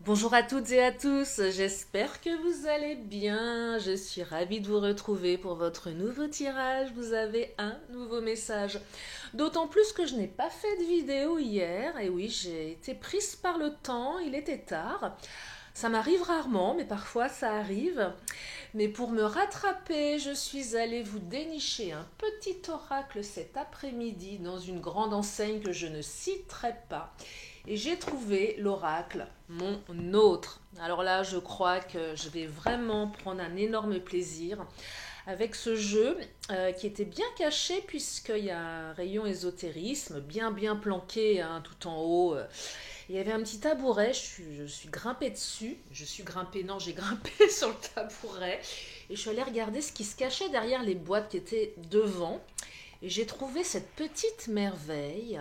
Bonjour à toutes et à tous, j'espère que vous allez bien. Je suis ravie de vous retrouver pour votre nouveau tirage. Vous avez un nouveau message. D'autant plus que je n'ai pas fait de vidéo hier. Et oui, j'ai été prise par le temps, il était tard. Ça m'arrive rarement, mais parfois ça arrive. Mais pour me rattraper, je suis allée vous dénicher un petit oracle cet après-midi dans une grande enseigne que je ne citerai pas. Et j'ai trouvé l'oracle, mon autre. Alors là, je crois que je vais vraiment prendre un énorme plaisir avec ce jeu qui était bien caché puisqu'il y a un rayon ésotérisme bien planqué hein, tout en haut. Il y avait un petit tabouret, je suis grimpée dessus. Je suis grimpée, non, j'ai grimpé sur le tabouret. Et je suis allée regarder ce qui se cachait derrière les boîtes qui étaient devant. Et j'ai trouvé cette petite merveille.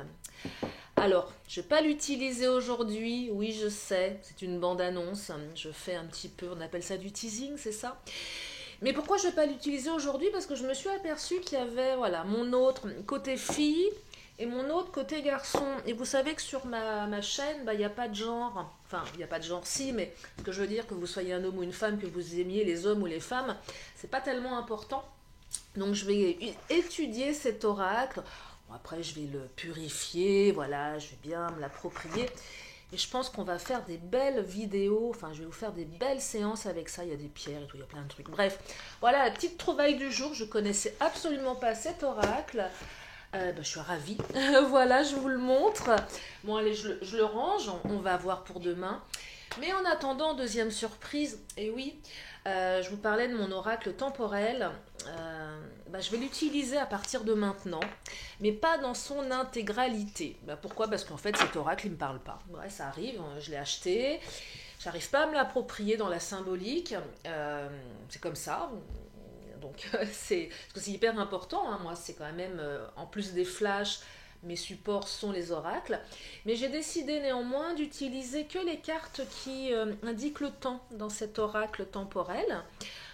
Alors, je ne vais pas l'utiliser aujourd'hui. Oui, je sais, c'est une bande-annonce. Je fais un petit peu, on appelle ça du teasing, c'est ça. Mais pourquoi je ne vais pas l'utiliser aujourd'hui? Parce que je me suis aperçue qu'il y avait voilà, mon autre côté fille et mon autre côté garçon. Et vous savez que sur ma chaîne, il n'y a pas de genre. Enfin, il n'y a pas de genre si, mais ce que je veux dire, que vous soyez un homme ou une femme, que vous aimiez les hommes ou les femmes, c'est pas tellement important. Donc je vais étudier cet oracle. Bon, après, je vais le purifier, voilà, je vais bien me l'approprier. Et je pense qu'on va faire des belles vidéos, enfin je vais vous faire des belles séances avec ça, il y a des pierres et tout, il y a plein de trucs. Bref, voilà la petite trouvaille du jour, je connaissais absolument pas cet oracle. Je suis ravie, voilà, je vous le montre. Bon allez, je le range, on va voir pour demain. Mais en attendant, deuxième surprise, et oui, je vous parlais de mon oracle temporel. Je vais l'utiliser à partir de maintenant, mais pas dans son intégralité. Pourquoi? Parce qu'en fait, cet oracle, il ne me parle pas. Ouais, ça arrive, je l'ai acheté, j'arrive pas à me l'approprier dans la symbolique. C'est comme ça. Donc, parce que c'est hyper important. Hein. Moi, c'est quand même, en plus des flashs, mes supports sont les oracles. Mais j'ai décidé néanmoins d'utiliser que les cartes qui indiquent le temps dans cet oracle temporel.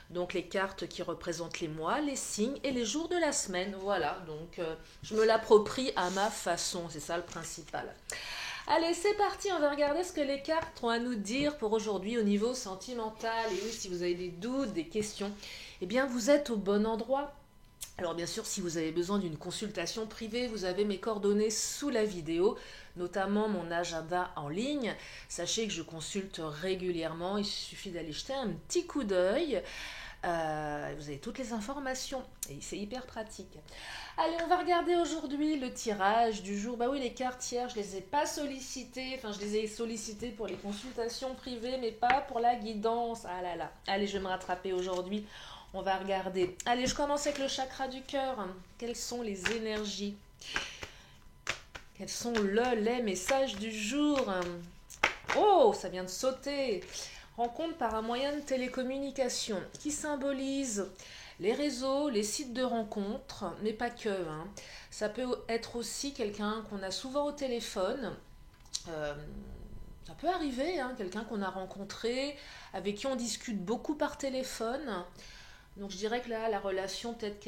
Donc les cartes qui représentent les mois, les signes et les jours de la semaine. Voilà, donc je me l'approprie à ma façon, c'est ça le principal. Allez, c'est parti, on va regarder ce que les cartes ont à nous dire pour aujourd'hui au niveau sentimental. Et oui, si vous avez des doutes, des questions, eh bien vous êtes au bon endroit. Alors bien sûr, si vous avez besoin d'une consultation privée, vous avez mes coordonnées sous la vidéo, notamment mon agenda en ligne. Sachez que je consulte régulièrement, il suffit d'aller jeter un petit coup d'œil. Vous avez toutes les informations et c'est hyper pratique. Allez, on va regarder aujourd'hui le tirage du jour. Bah oui, les cartes hier, je les ai pas sollicitées. Enfin, je les ai sollicitées pour les consultations privées, mais pas pour la guidance. Ah là là. Allez, je vais me rattraper aujourd'hui. On va regarder. Allez, je commence avec le chakra du cœur. Quelles sont les énergies? Quels sont les messages du jour? Oh, ça vient de sauter. Rencontre par un moyen de télécommunication qui symbolise les réseaux, les sites de rencontres, mais pas que. Hein. Ça peut être aussi quelqu'un qu'on a souvent au téléphone. Euh, Ça peut arriver, hein, quelqu'un qu'on a rencontré, avec qui on discute beaucoup par téléphone. Donc je dirais que là, la relation, peut-être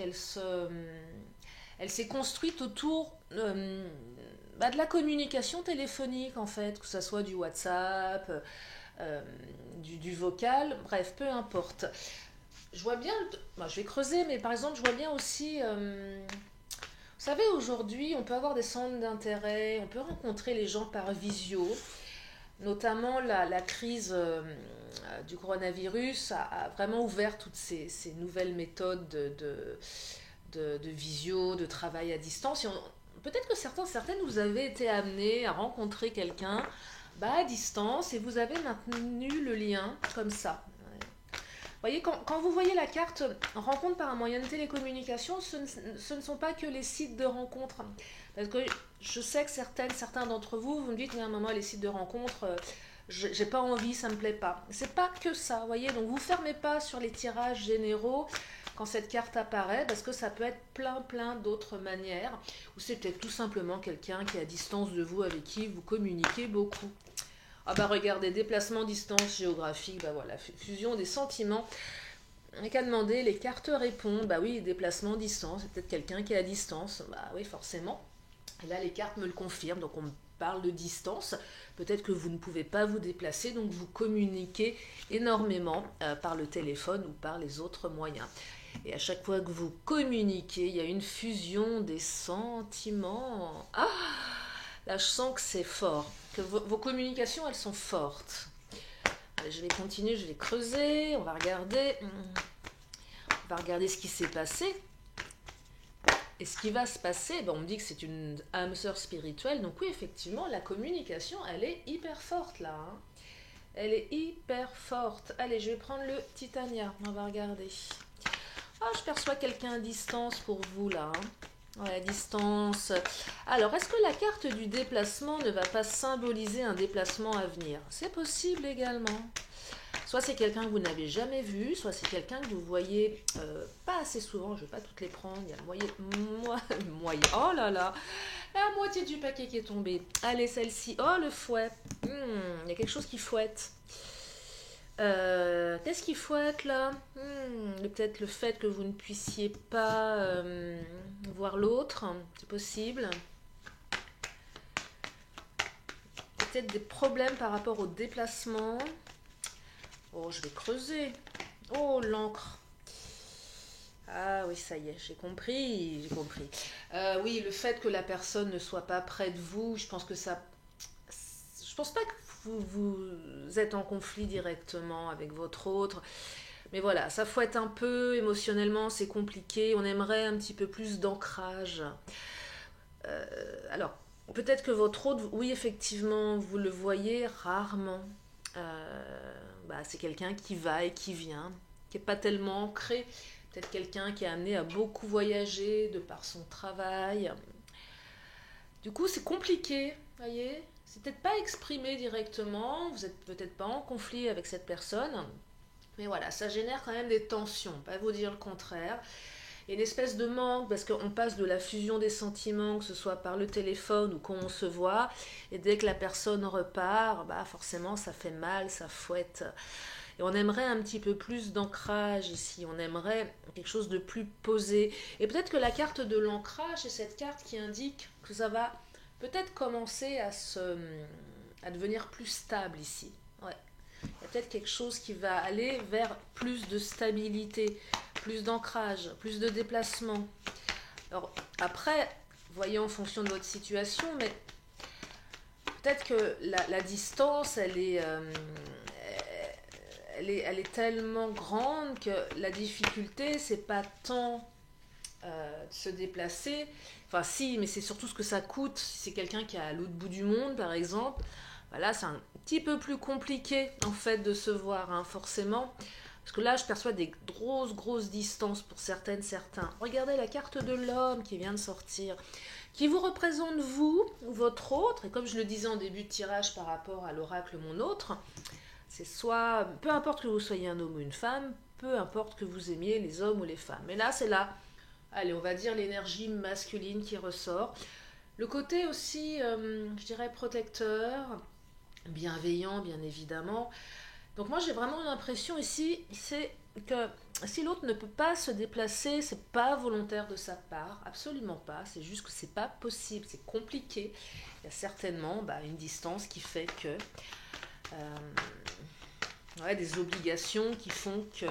elle s'est construite autour de la communication téléphonique, en fait, que ce soit du WhatsApp, du vocal, bref, peu importe. Je vois bien, je vais creuser, mais par exemple, je vois bien aussi, vous savez, aujourd'hui, on peut avoir des centres d'intérêt, on peut rencontrer les gens par visio, notamment la crise du coronavirus a vraiment ouvert toutes ces nouvelles méthodes de visio, de travail à distance. Peut-être que certaines, vous avez été amenés à rencontrer quelqu'un à distance et vous avez maintenu le lien comme ça. Vous voyez, quand vous voyez la carte rencontre par un moyen de télécommunication, ce ne sont pas que les sites de rencontres. Parce que je sais que certains d'entre vous, vous me dites, oui, à un moment, les sites de rencontres, j'ai pas envie, ça me plaît pas. C'est pas que ça, vous voyez. Donc vous fermez pas sur les tirages généraux quand cette carte apparaît, parce que ça peut être plein d'autres manières. Ou c'est peut-être tout simplement quelqu'un qui est à distance de vous, avec qui vous communiquez beaucoup. Ah bah regardez, déplacement, distance géographique, bah voilà, fusion des sentiments. On n'a qu'à demander, les cartes répondent, bah oui, déplacement, distance, c'est peut-être quelqu'un qui est à distance, bah oui, forcément. Et là, les cartes me le confirment, donc parle de distance. Peut-être que vous ne pouvez pas vous déplacer, donc vous communiquez énormément par le téléphone ou par les autres moyens. Et à chaque fois que vous communiquez, il y a une fusion des sentiments. Ah, là, je sens que c'est fort, que vos communications, elles sont fortes. Allez, je vais continuer, je vais creuser, on va regarder ce qui s'est passé. Et ce qui va se passer, on me dit que c'est une âme sœur spirituelle, donc oui, effectivement, la communication, elle est hyper forte là. Elle est hyper forte. Allez, je vais prendre le Titania, on va regarder. Ah, je perçois quelqu'un à distance pour vous là. Ouais, à distance. Alors, est-ce que la carte du déplacement ne va pas symboliser un déplacement à venir? C'est possible également. Soit c'est quelqu'un que vous n'avez jamais vu, soit c'est quelqu'un que vous voyez pas assez souvent. Je ne vais pas toutes les prendre. Il y a le moyen. Oh là là, la moitié du paquet qui est tombé. Allez, celle-ci. Oh, le fouet. Il y a quelque chose qui fouette. Qu'est-ce qu'il fouette là? Peut-être le fait que vous ne puissiez pas voir l'autre. C'est possible. Peut-être des problèmes par rapport au déplacement. Oh, je vais creuser. Oh, l'encre. Ah oui, ça y est, j'ai compris. Oui, le fait que la personne ne soit pas près de vous, je pense pas que vous êtes en conflit directement avec votre autre. Mais voilà, ça fouette un peu, émotionnellement, c'est compliqué. On aimerait un petit peu plus d'ancrage. Alors, peut-être que votre autre, oui, effectivement, vous le voyez rarement. C'est quelqu'un qui va et qui vient, qui n'est pas tellement ancré. Peut-être quelqu'un qui est amené à beaucoup voyager de par son travail. Du coup, c'est compliqué, voyez. C'est peut-être pas exprimé directement, vous n'êtes peut-être pas en conflit avec cette personne. Mais voilà, ça génère quand même des tensions, pas vous dire le contraire. Il y a une espèce de manque, parce qu'on passe de la fusion des sentiments, que ce soit par le téléphone ou quand on se voit, et dès que la personne repart, forcément ça fait mal, ça fouette. Et on aimerait un petit peu plus d'ancrage ici, on aimerait quelque chose de plus posé. Et peut-être que la carte de l'ancrage, c'est cette carte qui indique que ça va peut-être commencer à devenir plus stable ici. Ouais. Il y a peut-être quelque chose qui va aller vers plus de stabilité, plus d'ancrage, plus de déplacement. Alors après, voyez en fonction de votre situation, mais peut-être que la distance, elle est tellement grande que la difficulté, c'est pas tant de se déplacer. Enfin si, mais c'est surtout ce que ça coûte. Si c'est quelqu'un qui est à l'autre bout du monde, par exemple, voilà, c'est un petit peu plus compliqué en fait de se voir, forcément. Parce que là, je perçois des grosses distances pour certains. Regardez la carte de l'homme qui vient de sortir, qui vous représente vous ou votre autre. Et comme je le disais en début de tirage par rapport à l'oracle Mon Autre, c'est soit, peu importe que vous soyez un homme ou une femme, peu importe que vous aimiez les hommes ou les femmes. Mais là, c'est là, allez, on va dire l'énergie masculine qui ressort. Le côté aussi, je dirais, protecteur, bienveillant, bien évidemment. Donc moi, j'ai vraiment l'impression ici, c'est que si l'autre ne peut pas se déplacer, c'est pas volontaire de sa part, absolument pas. C'est juste que c'est pas possible, c'est compliqué. Il y a certainement une distance qui fait que des obligations qui font que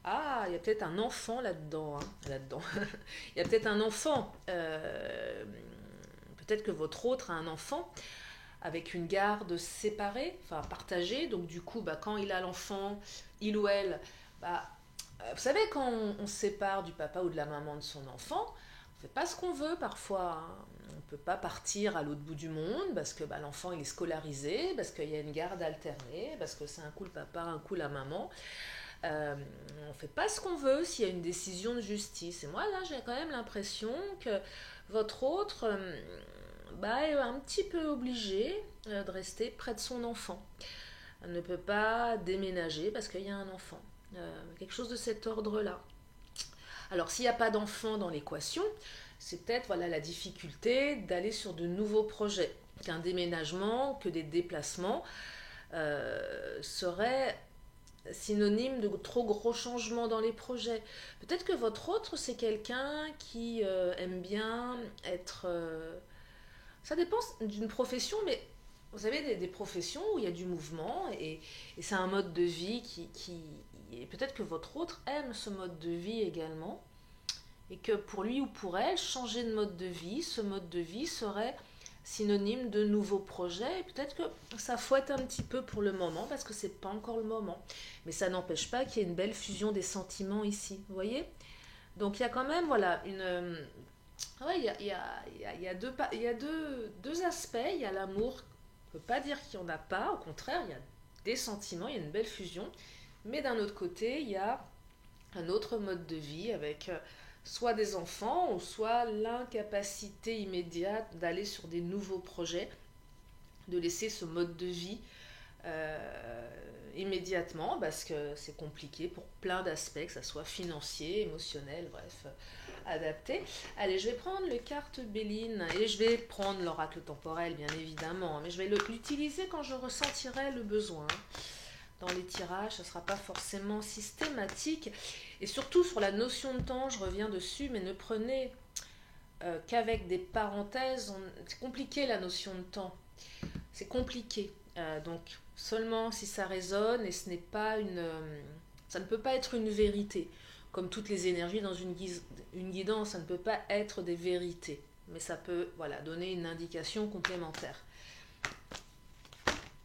il y a peut-être un enfant là-dedans. Il y a peut-être un enfant. Peut-être que votre autre a un enfant avec une garde séparée, enfin partagée. Donc du coup, quand il a l'enfant, il ou elle, vous savez, quand on se sépare du papa ou de la maman de son enfant, on ne fait pas ce qu'on veut parfois. On ne peut pas partir à l'autre bout du monde parce que l'enfant il est scolarisé, parce qu'il y a une garde alternée, parce que c'est un coup le papa, un coup la maman. On ne fait pas ce qu'on veut s'il y a une décision de justice. Et moi, là, j'ai quand même l'impression que votre autre est un petit peu obligé de rester près de son enfant. Elle ne peut pas déménager parce qu'il y a un enfant. Quelque chose de cet ordre-là. Alors, s'il n'y a pas d'enfant dans l'équation, c'est peut-être la difficulté d'aller sur de nouveaux projets. Qu'un déménagement, que des déplacements seraient synonyme de trop gros changements dans les projets. Peut-être que votre autre, c'est quelqu'un qui aime bien être... Ça dépend d'une profession, mais vous savez, des professions où il y a du mouvement et c'est un mode de vie et peut-être que votre autre aime ce mode de vie également et que pour lui ou pour elle, changer de mode de vie, ce mode de vie serait synonyme de nouveaux projets. Et peut-être que ça fouette un petit peu pour le moment parce que c'est pas encore le moment. Mais ça n'empêche pas qu'il y ait une belle fusion des sentiments ici. Vous voyez? Donc il y a quand même voilà une ouais, il y a deux aspects. Il y a l'amour. On ne peut pas dire qu'il n'y en a pas. Au contraire, il y a des sentiments, il y a une belle fusion. Mais d'un autre côté, il y a un autre mode de vie avec soit des enfants ou soit l'incapacité immédiate d'aller sur des nouveaux projets, de laisser ce mode de vie immédiatement parce que c'est compliqué pour plein d'aspects, que ce soit financier, émotionnel, bref, adapté. Allez, je vais prendre les cartes Béline et je vais prendre l'oracle temporel, bien évidemment, mais je vais l'utiliser quand je ressentirai le besoin. Dans les tirages, ça ne sera pas forcément systématique. Et surtout sur la notion de temps, je reviens dessus, mais ne prenez qu'avec des parenthèses. C'est compliqué la notion de temps. C'est compliqué. Donc seulement si ça résonne et ce n'est pas ça ne peut pas être une vérité. Comme toutes les énergies dans une guidance, ça ne peut pas être des vérités. Mais ça peut donner une indication complémentaire.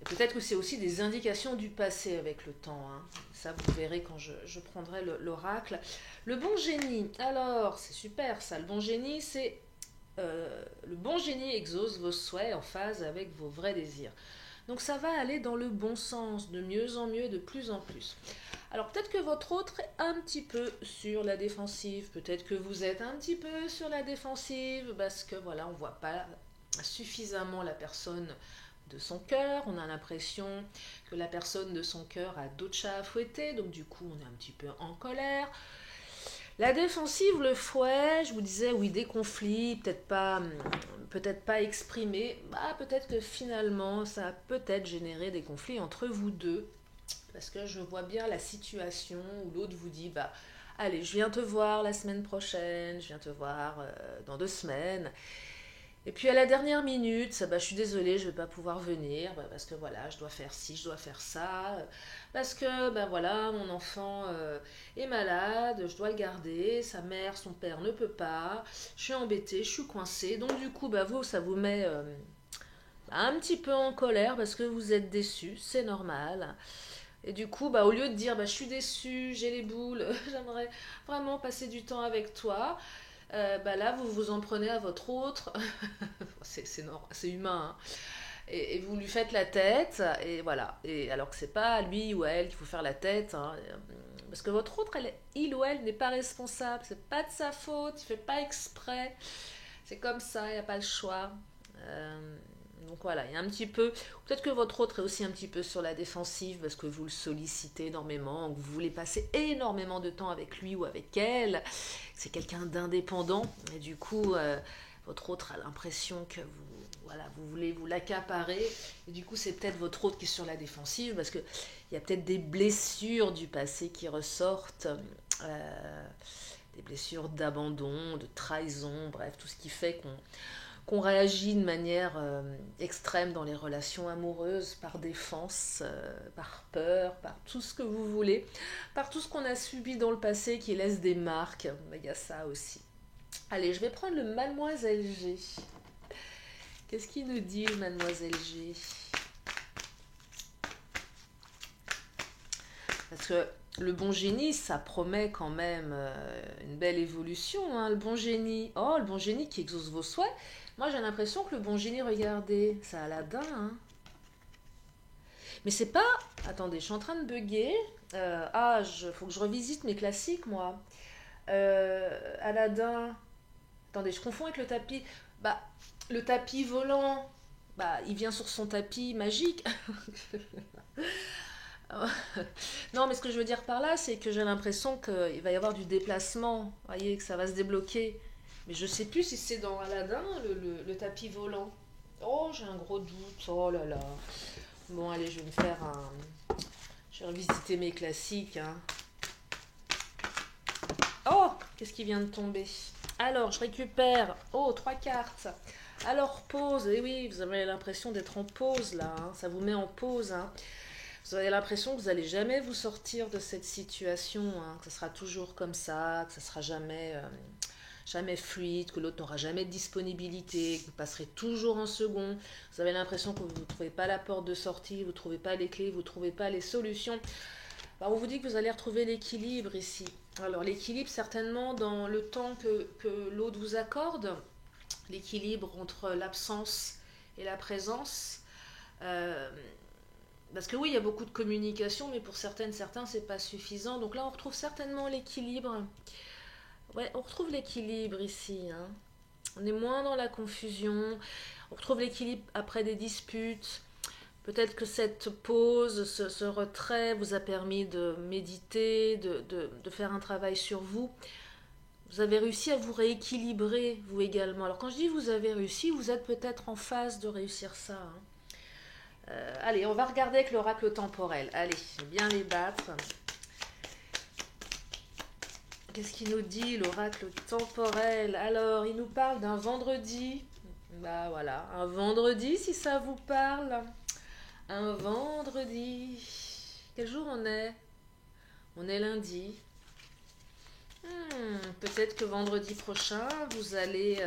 Peut-être que c'est aussi des indications du passé avec le temps. Hein. Ça, vous verrez quand je prendrai l'oracle. Le bon génie. Alors, c'est super ça. Le bon génie, c'est... le bon génie exauce vos souhaits en phase avec vos vrais désirs. Donc ça va aller dans le bon sens, de mieux en mieux, de plus en plus. Alors peut-être que votre autre est un petit peu sur la défensive. Peut-être que vous êtes un petit peu sur la défensive parce que on ne voit pas suffisamment la personne de son cœur, on a l'impression que la personne de son cœur a d'autres chats à fouetter, donc du coup on est un petit peu en colère. La défensive, le fouet, je vous disais oui, des conflits, peut-être pas exprimés, peut-être que finalement ça a peut-être généré des conflits entre vous deux, parce que je vois bien la situation où l'autre vous dit allez, je viens te voir la semaine prochaine, je viens te voir dans 2 semaines. Et puis à la dernière minute, je suis désolée, je ne vais pas pouvoir venir, parce que je dois faire ci, je dois faire ça, parce que mon enfant est malade, je dois le garder, sa mère, son père ne peut pas, je suis embêtée, je suis coincée, donc du coup, ça vous met un petit peu en colère parce que vous êtes déçu, c'est normal. Et du coup, au lieu de dire je suis déçue, j'ai les boules, j'aimerais vraiment passer du temps avec toi, là vous vous en prenez à votre autre, c'est humain, hein. Et vous lui faites la tête, et voilà. Et alors que c'est pas à lui ou à elle qu'il faut faire la tête, hein, parce que votre autre, il ou elle n'est pas responsable, c'est pas de sa faute, il fait pas exprès, c'est comme ça, il n'y a pas le choix. Donc il y a un petit peu, peut-être que votre autre est aussi un petit peu sur la défensive parce que vous le sollicitez énormément, que vous voulez passer énormément de temps avec lui ou avec elle, c'est quelqu'un d'indépendant, et du coup, votre autre a l'impression que vous voulez vous l'accaparer, et du coup, c'est peut-être votre autre qui est sur la défensive parce qu'il y a peut-être des blessures du passé qui ressortent, des blessures d'abandon, de trahison, bref, tout ce qui fait qu'on réagit de manière extrême dans les relations amoureuses, par défense, par peur, par tout ce que vous voulez, par tout ce qu'on a subi dans le passé qui laisse des marques. Il y a ça aussi. Allez, je vais prendre le Mademoiselle G. Qu'est-ce qu'il nous dit, Mademoiselle G? Parce que le bon génie, ça promet quand même une belle évolution, hein, le bon génie. Oh, le bon génie qui exauce vos souhaits. Moi, j'ai l'impression que le bon génie, regardez, c'est Aladdin, hein. Mais c'est pas... Attendez, je suis en train de bugger. Faut que je revisite mes classiques, moi. Aladdin... Attendez, je confonds avec le tapis. Le tapis volant, il vient sur son tapis magique. Non, mais ce que je veux dire par là, c'est que j'ai l'impression qu'il va y avoir du déplacement. Vous voyez, que ça va se débloquer. Mais je sais plus si c'est dans Aladdin, le tapis volant. Oh, j'ai un gros doute. Oh là là. Bon, allez, je vais me faire un... Je vais revisiter mes classiques, hein. Oh, qu'est-ce qui vient de tomber? Alors, je récupère... Oh, 3 cartes. Alors, pause, et oui, vous avez l'impression d'être en pause là, hein, ça vous met en pause. Hein. Vous avez l'impression que vous n'allez jamais vous sortir de cette situation, hein, que ce sera toujours comme ça, que ce sera jamais fluide, que l'autre n'aura jamais de disponibilité, que vous passerez toujours en second. Vous avez l'impression que vous ne trouvez pas la porte de sortie, vous ne trouvez pas les clés, vous ne trouvez pas les solutions. Alors, on vous dit que vous allez retrouver l'équilibre ici. Alors l'équilibre certainement dans le temps que l'autre vous accorde, l'équilibre entre l'absence et la présence. Euh, Parce que oui, il y a beaucoup de communication, mais pour certains, c'est pas suffisant. Donc là, on retrouve certainement l'équilibre. Ouais, on retrouve l'équilibre ici. Hein. On est moins dans la confusion. On retrouve l'équilibre après des disputes. Peut-être que cette pause, ce retrait vous a permis de méditer, de faire un travail sur vous. Vous avez réussi à vous rééquilibrer, vous également. Alors quand je dis vous avez réussi, vous êtes peut-être en phase de réussir ça. Hein. Allez, on va regarder avec l'oracle temporel. Allez, je vais bien les battre. Qu'est-ce qu'il nous dit, l'oracle temporel? Alors, il nous parle d'un vendredi. Bah voilà, un vendredi si ça vous parle. Un vendredi. Quel jour on est? On est lundi. Peut-être que vendredi prochain, vous allez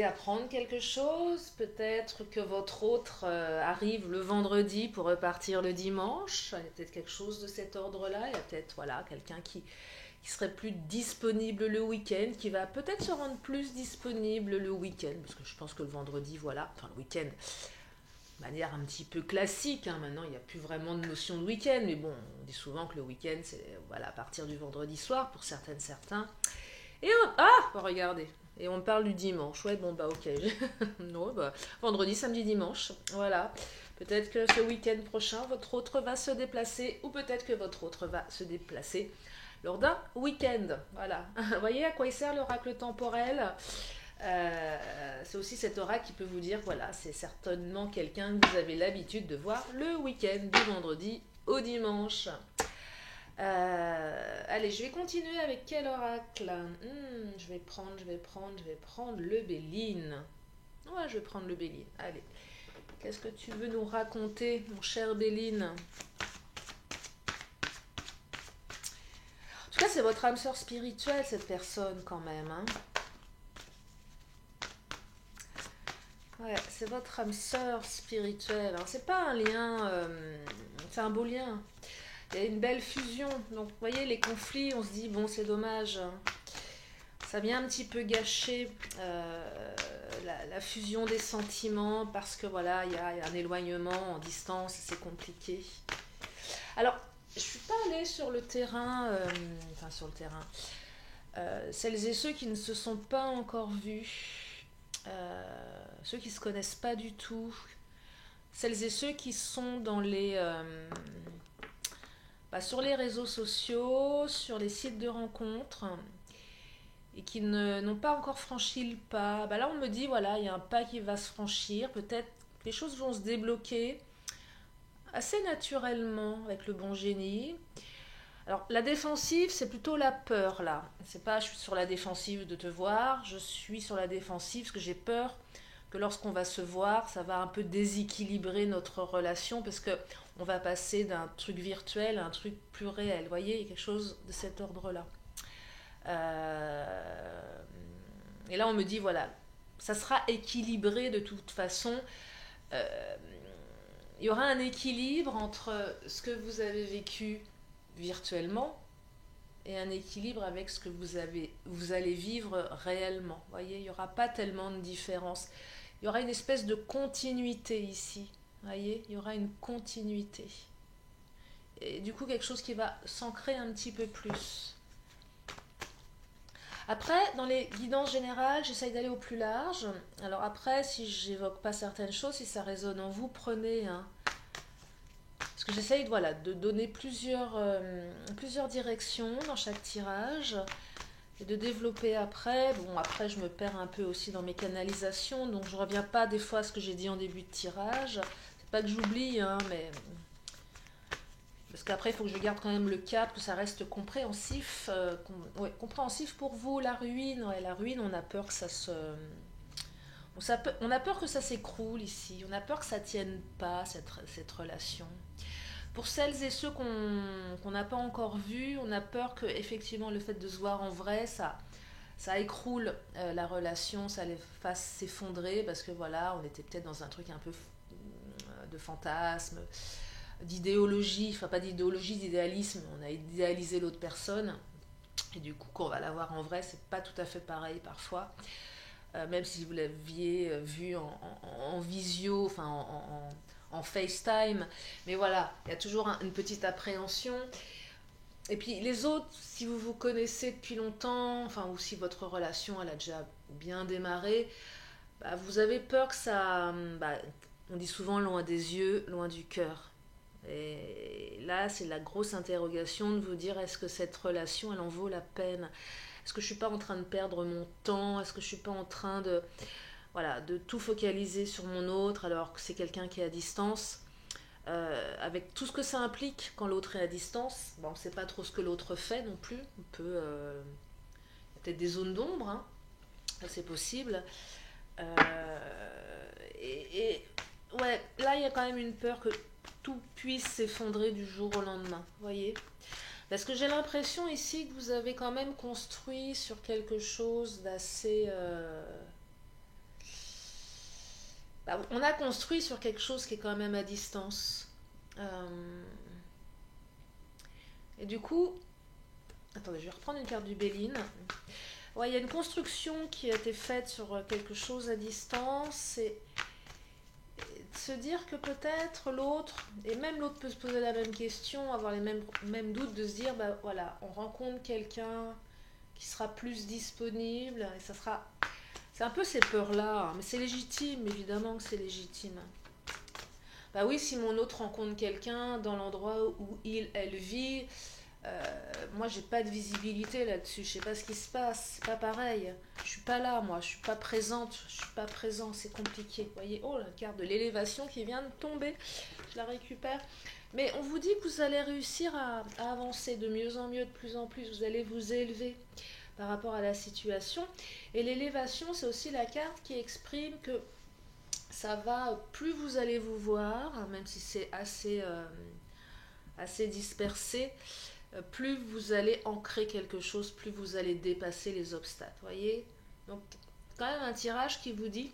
apprendre quelque chose. Peut-être que votre autre arrive le vendredi pour repartir le dimanche. Il y a peut-être quelque chose de cet ordre-là. Il y a peut-être voilà, quelqu'un qui serait plus disponible le week-end, qui va peut-être se rendre plus disponible le week-end. Parce que je pense que le vendredi, voilà, enfin le week-end, de manière un petit peu classique. Hein, maintenant, il n'y a plus vraiment de notion de week-end. Mais bon, on dit souvent que le week-end, c'est voilà, à partir du vendredi soir pour certains. Et regardez. Et on parle du dimanche. Ouais, bon, bah ok. Non, bah, vendredi, samedi, dimanche. Voilà. Peut-être que ce week-end prochain, votre autre va se déplacer. Ou peut-être que votre autre va se déplacer lors d'un week-end. Voilà. Vous voyez à quoi il sert l'oracle temporel? C'est aussi cet oracle qui peut vous dire, voilà, c'est certainement quelqu'un que vous avez l'habitude de voir le week-end, du vendredi au dimanche. Allez, je vais continuer avec quel oracle? Je vais prendre le Béline. Ouais, je vais prendre le Béline. Allez, qu'est-ce que tu veux nous raconter, mon cher Béline? En tout cas, c'est votre âme sœur spirituelle, cette personne, quand même. Hein. Ouais, c'est votre âme sœur spirituelle. Alors, c'est pas un lien, c'est un beau lien. Il y a une belle fusion. Donc, vous voyez, les conflits, on se dit, bon, c'est dommage. Ça vient un petit peu gâcher la fusion des sentiments parce que, voilà, il y a un éloignement en distance, c'est compliqué. Alors, je suis pas allée sur le terrain, celles et ceux qui ne se sont pas encore vus, ceux qui ne se connaissent pas du tout, celles et ceux qui sont dans sur les réseaux sociaux, sur les sites de rencontres, et qui n'ont pas encore franchi le pas. Là, on me dit, voilà, il y a un pas qui va se franchir, peut-être les choses vont se débloquer assez naturellement avec le bon génie. Alors, la défensive, c'est plutôt la peur, là. C'est pas je suis sur la défensive de te voir, je suis sur la défensive parce que j'ai peur que lorsqu'on va se voir, ça va un peu déséquilibrer notre relation parce que on va passer d'un truc virtuel à un truc plus réel. Vous voyez, il y a quelque chose de cet ordre-là. Et là, on me dit, voilà, ça sera équilibré de toute façon. Il y aura un équilibre entre ce que vous avez vécu virtuellement et un équilibre avec ce que vous allez vivre réellement. Vous voyez, il n'y aura pas tellement de différence. Il y aura une espèce de continuité ici. Vous voyez, il y aura une continuité. Et du coup, quelque chose qui va s'ancrer un petit peu plus. Après, dans les guidances générales, j'essaye d'aller au plus large. Alors après, si j'évoque pas certaines choses, si ça résonne en vous, prenez. Hein. Parce que j'essaye de donner plusieurs directions dans chaque tirage et de développer après. Bon, après, je me perds un peu aussi dans mes canalisations, donc je ne reviens pas des fois à ce que j'ai dit en début de tirage. C'est pas que j'oublie, hein, mais Parce qu'après, il faut que je garde quand même le cap, que ça reste compréhensif, ouais, compréhensif pour vous. La ruine, ouais, la ruine, on a peur que ça se... On a peur que ça s'écroule ici, on a peur que ça tienne pas, cette relation. Pour celles et ceux qu'on n'a pas encore vus, on a peur que effectivement le fait de se voir en vrai, ça écroule la relation, ça les fasse s'effondrer parce que voilà, on était peut-être dans un truc un peu de fantasme, d'idéologie, enfin pas d'idéologie, d'idéalisme, on a idéalisé l'autre personne et du coup quand on va la voir en vrai, c'est pas tout à fait pareil parfois. Même si vous l'aviez vu en visio, enfin en FaceTime, mais voilà, il y a toujours une petite appréhension. Et puis les autres, si vous vous connaissez depuis longtemps, enfin ou si votre relation elle a déjà bien démarré, bah, vous avez peur que ça, bah, on dit souvent loin des yeux, loin du cœur. Et là, c'est la grosse interrogation de vous dire est-ce que cette relation, elle en vaut la peine? Est-ce que je suis pas en train de perdre mon temps? Est-ce que je suis pas en train de, voilà, de tout focaliser sur mon autre alors que c'est quelqu'un qui est à distance? Avec tout ce que ça implique quand l'autre est à distance, bon, on ne sait pas trop ce que l'autre fait non plus. On peut, il y a peut-être des zones d'ombre, hein, c'est possible. Et ouais, là il y a quand même une peur que tout puisse s'effondrer du jour au lendemain, voyez. Parce que j'ai l'impression ici que vous avez quand même construit sur quelque chose d'assez... Bah, on a construit sur quelque chose qui est quand même à distance. Euh, Et du coup, attendez, je vais reprendre une carte du Béline. Ouais, il y a une construction qui a été faite sur quelque chose à distance et de se dire que peut-être l'autre, et même l'autre peut se poser la même question, avoir les mêmes doutes, de se dire, bah voilà, on rencontre quelqu'un qui sera plus disponible et ça sera... C'est un peu ces peurs-là, hein, mais c'est légitime, évidemment que c'est légitime. Bah oui, si mon autre rencontre quelqu'un dans l'endroit où elle vit, moi j'ai pas de visibilité là-dessus, je sais pas ce qui se passe, c'est pas pareil. Je suis pas là, moi, je suis pas présente, je suis pas présent, c'est compliqué. Vous voyez, oh la carte de l'élévation qui vient de tomber, je la récupère. Mais on vous dit que vous allez réussir à avancer de mieux en mieux, de plus en plus, vous allez vous élever par rapport à la situation. Et l'élévation, c'est aussi la carte qui exprime que ça va, plus vous allez vous voir, même si c'est assez dispersé, plus vous allez ancrer quelque chose, plus vous allez dépasser les obstacles. Voyez. Donc, quand même un tirage qui vous dit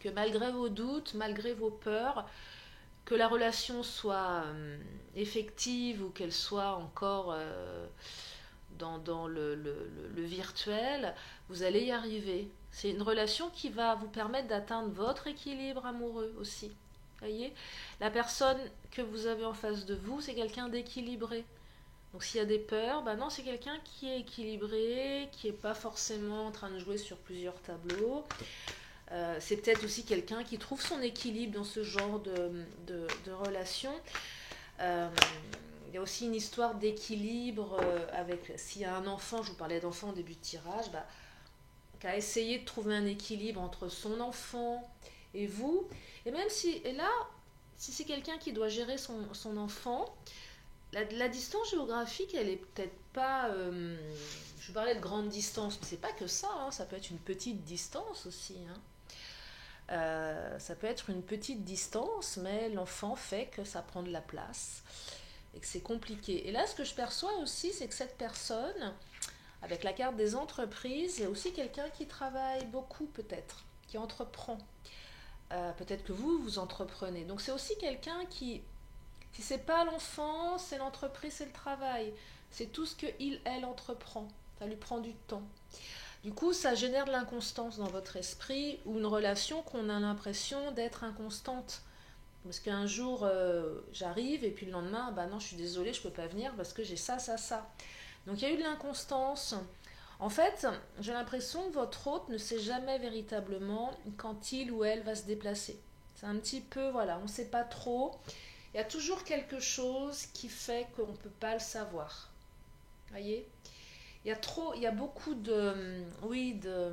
que malgré vos doutes, malgré vos peurs, que la relation soit effective ou qu'elle soit encore dans le virtuel, vous allez y arriver. C'est une relation qui va vous permettre d'atteindre votre équilibre amoureux aussi. Voyez, la personne que vous avez en face de vous, c'est quelqu'un d'équilibré. Donc s'il y a des peurs, bah non, c'est quelqu'un qui est équilibré, qui n'est pas forcément en train de jouer sur plusieurs tableaux. C'est peut-être aussi quelqu'un qui trouve son équilibre dans ce genre de relation. Il y a aussi une histoire d'équilibre avec, s'il y a un enfant, je vous parlais d'enfant au début de tirage, bah, qu'à essayer de trouver un équilibre entre son enfant et vous. Et même si, et là, si c'est quelqu'un qui doit gérer son enfant, la distance géographique, elle est peut-être pas. Je parlais de grande distance, mais c'est pas que ça, hein, ça peut être une petite distance aussi. Hein. Ça peut être une petite distance, mais l'enfant fait que ça prend de la place et que c'est compliqué. Et là, ce que je perçois aussi, c'est que cette personne, avec la carte des entreprises, il y a aussi quelqu'un qui travaille beaucoup peut-être, qui entreprend. Peut-être que vous entreprenez. Donc c'est aussi quelqu'un qui, si c'est pas l'enfant, c'est l'entreprise, c'est le travail. C'est tout ce que elle entreprend. Ça lui prend du temps. Du coup, ça génère de l'inconstance dans votre esprit ou une relation qu'on a l'impression d'être inconstante. Parce qu'un jour, j'arrive et puis le lendemain, bah non, je suis désolée, je peux pas venir parce que j'ai ça, ça, ça. Donc il y a eu de l'inconstance. En fait, j'ai l'impression que votre hôte ne sait jamais véritablement quand il ou elle va se déplacer. C'est un petit peu, voilà, on ne sait pas trop. Il y a toujours quelque chose qui fait qu'on ne peut pas le savoir. Voyez, il y a beaucoup oui, de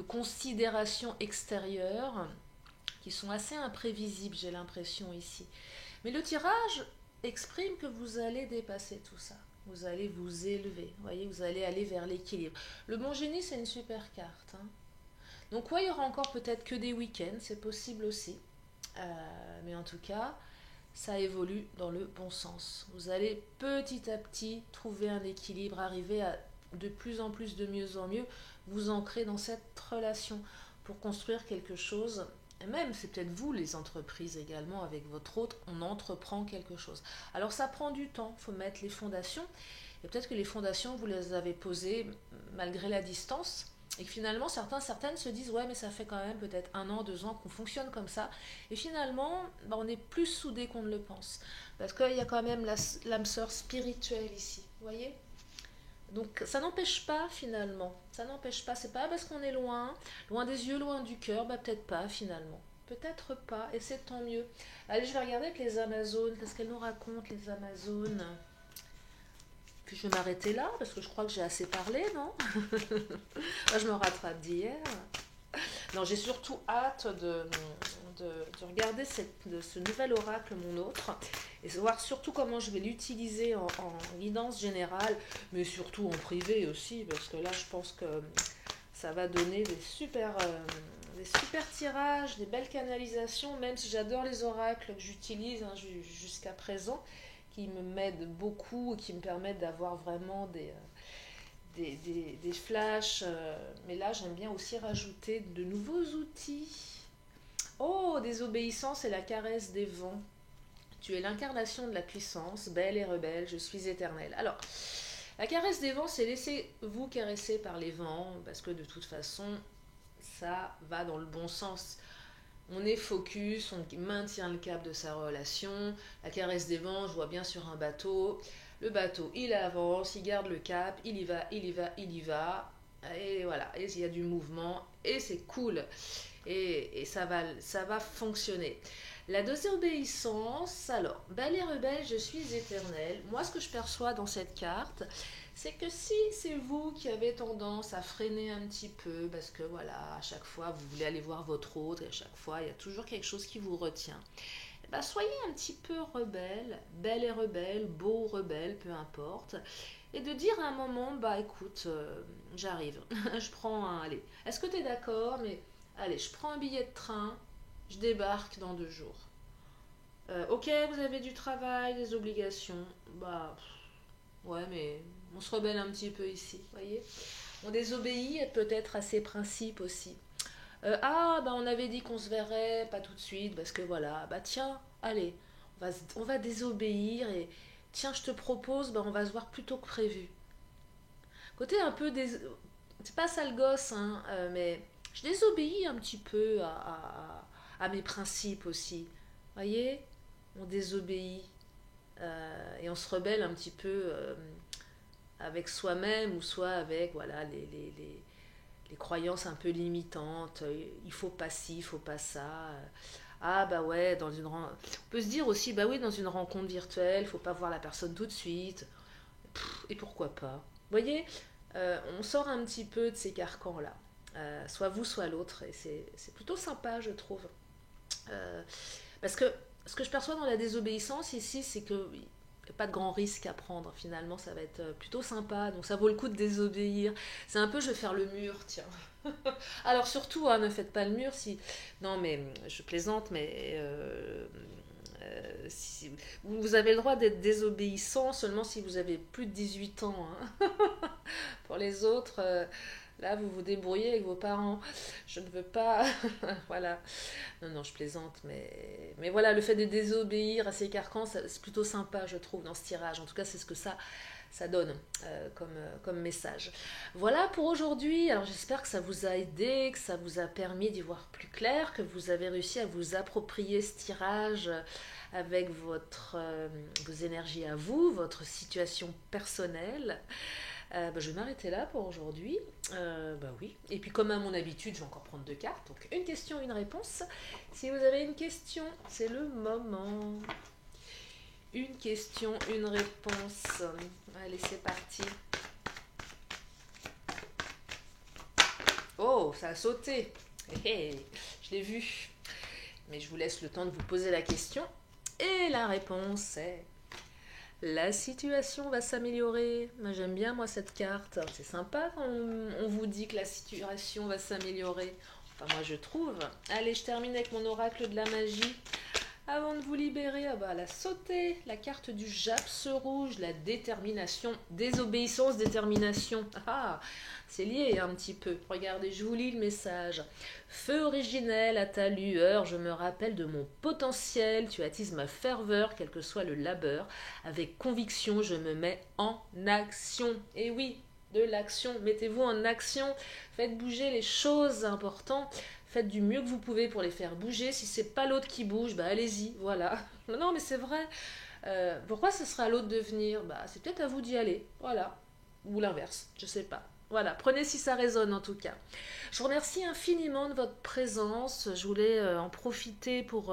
considérations extérieures qui sont assez imprévisibles, j'ai l'impression ici. Mais le tirage, exprime que vous allez dépasser tout ça. Vous allez vous élever, vous voyez, vous allez aller vers l'équilibre. Le bon génie, c'est une super carte, hein. Donc ouais, il y aura encore peut-être que des week-ends, c'est possible aussi. Mais en tout cas, ça évolue dans le bon sens. Vous allez petit à petit trouver un équilibre, arriver à de plus en plus, de mieux en mieux, vous ancrer dans cette relation pour construire quelque chose. Et même, c'est peut-être vous, les entreprises également, avec votre hôte, on entreprend quelque chose. Alors ça prend du temps, il faut mettre les fondations. Et peut-être que les fondations, vous les avez posées malgré la distance. Et que finalement, certaines se disent, ouais, mais ça fait quand même peut-être 1 an, 2 ans qu'on fonctionne comme ça. Et finalement, on est plus soudés qu'on ne le pense. Parce qu'il y a quand même l'âme sœur spirituelle ici. Vous voyez? Donc ça n'empêche pas finalement. Ça n'empêche pas. C'est pas parce qu'on est loin, loin des yeux, loin du cœur, peut-être pas finalement. Peut-être pas. Et c'est tant mieux. Allez, je vais regarder avec les Amazones. Qu'est-ce qu'elles nous racontent, les Amazones? Puis je vais m'arrêter là, parce que je crois que j'ai assez parlé, non? Moi, je me rattrape d'hier. Non, j'ai surtout hâte de regarder ce nouvel oracle, mon autre, et voir surtout comment je vais l'utiliser en guidance générale, mais surtout en privé aussi, parce que là, je pense que ça va donner des super tirages, des belles canalisations, même si j'adore les oracles que j'utilise jusqu'à présent, qui me m'aident beaucoup et qui me permettent d'avoir vraiment des flashs. Mais là, j'aime bien aussi rajouter de nouveaux outils. Oh, désobéissance et la caresse des vents. Tu es l'incarnation de la puissance, belle et rebelle, je suis éternelle. Alors, la caresse des vents, c'est laissez-vous caresser par les vents, parce que de toute façon, ça va dans le bon sens. On est focus, on maintient le cap de sa relation. La caresse des vents, je vois bien sur un bateau. Le bateau, il avance, il garde le cap, il y va, il y va, il y va. Et voilà, et il y a du mouvement, et c'est cool. Et ça va fonctionner. La désobéissance, alors, belle et rebelle, je suis éternelle. Moi, ce que je perçois dans cette carte, c'est que si c'est vous qui avez tendance à freiner un petit peu, parce que voilà, à chaque fois, vous voulez aller voir votre autre, et à chaque fois, il y a toujours quelque chose qui vous retient. Eh ben, soyez un petit peu rebelle, belle et rebelle, beau rebelle, peu importe. Et de dire à un moment, bah écoute, j'arrive, je prends un, allez, est-ce que tu es d'accord, mais allez, je prends un billet de train, je débarque dans 2 jours. Ok, vous avez du travail, des obligations, bah ouais, mais on se rebelle un petit peu ici, voyez. On désobéit peut-être à ses principes aussi. Bah on avait dit qu'on se verrait, pas tout de suite, parce que voilà, bah tiens, allez, on va désobéir et tiens, je te propose, bah on va se voir plus tôt que prévu. Côté un peu c'est pas sale gosse, hein, mais je désobéis un petit peu à mes principes aussi. Voyez, on désobéit et on se rebelle un petit peu avec soi-même ou soit avec voilà les croyances un peu limitantes. Il faut pas ci, il faut pas ça. Ah bah ouais, on peut se dire aussi bah oui, dans une rencontre virtuelle, il faut pas voir la personne tout de suite. Et pourquoi pas? Vous voyez, on sort un petit peu de ces carcans-là. Soit vous, soit l'autre. Et c'est plutôt sympa, je trouve. Parce que ce que je perçois dans la désobéissance ici, c'est qu'il n'y a pas de grand risque à prendre. Finalement, ça va être plutôt sympa. Donc ça vaut le coup de désobéir. C'est un peu, je vais faire le mur, tiens. Alors surtout, hein, ne faites pas le mur si... Non, mais je plaisante, mais... si, vous avez le droit d'être désobéissant seulement si vous avez plus de 18 ans. Hein. Pour les autres, là, vous vous débrouillez avec vos parents. Je ne veux pas... voilà. Non, je plaisante, mais voilà, le fait de désobéir à ces carcans, c'est plutôt sympa, je trouve, dans ce tirage. En tout cas, c'est ce que ça donne comme message. Voilà pour aujourd'hui. Alors j'espère que ça vous a aidé, que ça vous a permis d'y voir plus clair, que vous avez réussi à vous approprier ce tirage avec vos énergies à vous, votre situation personnelle. Je vais m'arrêter là pour aujourd'hui. Oui. Et puis comme à mon habitude, je vais encore prendre 2 cartes. Donc une question, une réponse. Si vous avez une question, c'est le moment. Une question, une réponse. Allez, c'est parti. Oh, ça a sauté. Hey, je l'ai vu. Mais je vous laisse le temps de vous poser la question. Et la réponse est La situation va s'améliorer. Moi, j'aime bien, moi, cette carte. C'est sympa quand on vous dit que la situation va s'améliorer. Enfin, moi, je trouve. Allez, je termine avec mon oracle de la magie. Avant de vous libérer, ah bah, la sauter, la carte du Japs rouge, la détermination, désobéissance, détermination. Ah, c'est lié un petit peu. Regardez, je vous lis le message. Feu originel à ta lueur, je me rappelle de mon potentiel, tu attises ma ferveur, quel que soit le labeur. Avec conviction, je me mets en action. Et oui, de l'action, mettez-vous en action, faites bouger les choses importantes. Faites du mieux que vous pouvez pour les faire bouger. Si c'est pas l'autre qui bouge, bah allez-y, voilà. Non, mais c'est vrai. Pourquoi ce sera à l'autre de venir? Bah c'est peut-être à vous d'y aller, voilà. Ou l'inverse, je sais pas. Voilà, prenez si ça résonne en tout cas. Je vous remercie infiniment de votre présence. Je voulais en profiter pour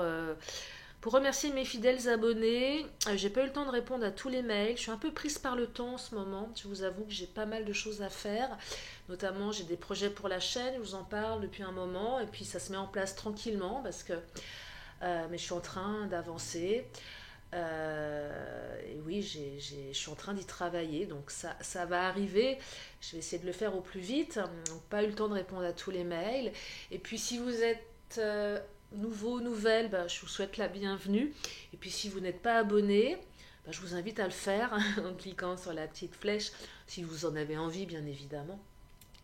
remercier mes fidèles abonnés. J'ai pas eu le temps de répondre à tous les mails. Je suis un peu prise par le temps en ce moment. Je vous avoue que j'ai pas mal de choses à faire. Notamment, j'ai des projets pour la chaîne. Je vous en parle depuis un moment. Et puis, ça se met en place tranquillement parce que mais je suis en train d'avancer. Et oui, je suis en train d'y travailler. Donc, ça va arriver. Je vais essayer de le faire au plus vite. Donc, pas eu le temps de répondre à tous les mails. Et puis, si vous êtes nouveau, nouvelle, bah, je vous souhaite la bienvenue. Et puis si vous n'êtes pas abonné, bah, je vous invite à le faire en cliquant sur la petite flèche, si vous en avez envie bien évidemment.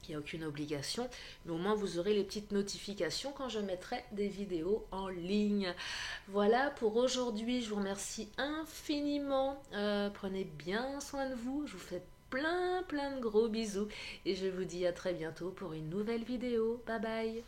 Il n'y a aucune obligation, mais au moins vous aurez les petites notifications quand je mettrai des vidéos en ligne. Voilà pour aujourd'hui, je vous remercie infiniment. Prenez bien soin de vous, je vous fais plein de gros bisous et je vous dis à très bientôt pour une nouvelle vidéo. Bye bye.